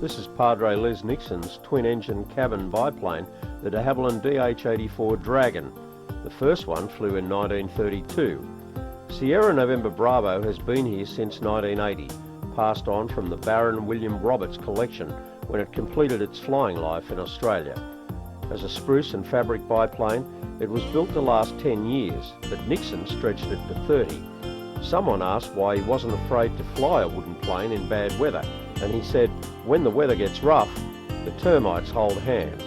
This is Padre Les Nixon's twin-engine cabin biplane, the de Havilland DH84 Dragon. The first one flew in 1932. Sierra November Bravo has been here since 1980, passed on from the Baron William Roberts collection when it completed its flying life in Australia. As a spruce and fabric biplane, it was built to last 10 years, but Nixon stretched it to 30. Someone asked why he wasn't afraid to fly a wooden plane in bad weather, and he said, when the weather gets rough, the termites hold hands.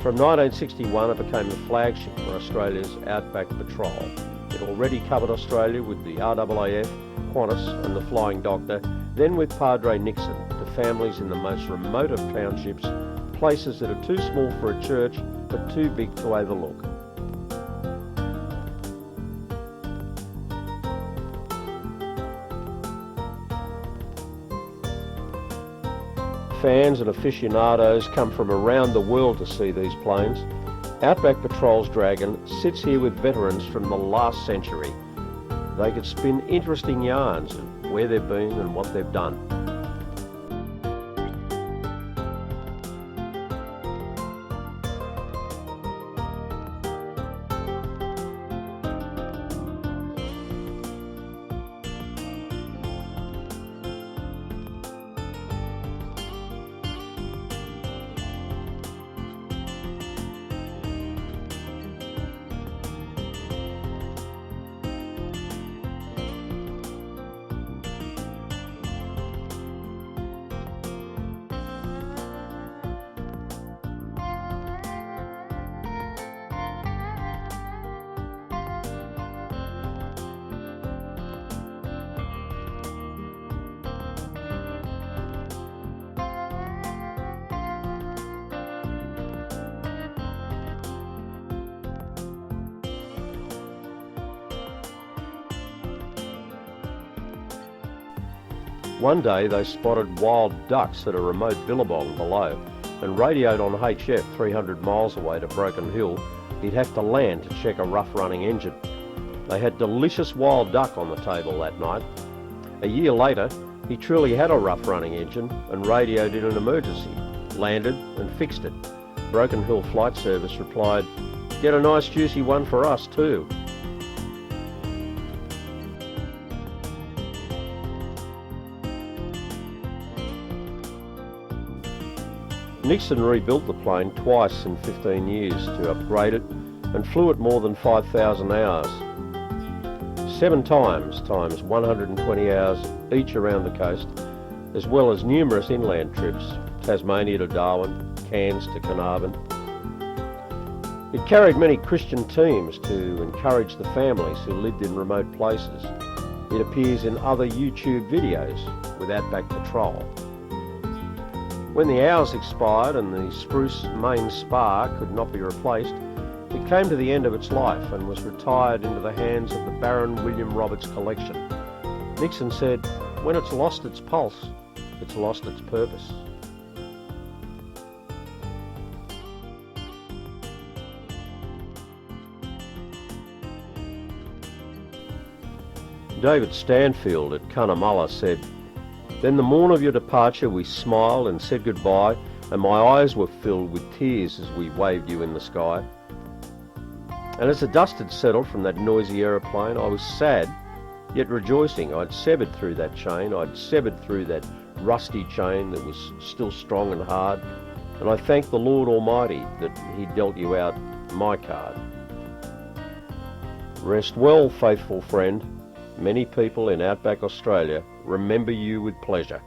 From 1961 it became the flagship for Australia's Outback Patrol. It already covered Australia with the RAAF, Qantas and the Flying Doctor, then with Padre Nixon to families in the most remote of townships, places that are too small for a church but too big to overlook. Fans and aficionados come from around the world to see these planes. Outback Patrol's Dragon sits here with veterans from the last century. They could spin interesting yarns of where they've been and what they've done. One day they spotted wild ducks at a remote billabong below and radioed on HF 300 miles away to Broken Hill he'd have to land to check a rough-running engine. They had delicious wild duck on the table that night. A year later, he truly had a rough-running engine and radioed in an emergency, landed and fixed it. Broken Hill Flight Service replied, "Get a nice juicy one for us too." Nixon rebuilt the plane twice in 15 years to upgrade it and flew it more than 5,000 hours. 7 times 120 hours each around the coast, as well as numerous inland trips, Tasmania to Darwin, Cairns to Carnarvon. It carried many Christian teams to encourage the families who lived in remote places. It appears in other YouTube videos with Outback Patrol. When the hours expired and the spruce main spar could not be replaced, it came to the end of its life and was retired into the hands of the Baron William Roberts collection. Nixon said, "When it's lost its pulse, it's lost its purpose." David Stanfield at Cunnamulla said, "Then the morn of your departure we smiled and said goodbye, and my eyes were filled with tears as we waved you in the sky. And as the dust had settled from that noisy aeroplane, I was sad, yet rejoicing. I'd severed through that chain, I'd severed through that rusty chain that was still strong and hard, and I thank the Lord Almighty that He dealt you out my card." Rest well, faithful friend. Many people in Outback Australia remember you with pleasure.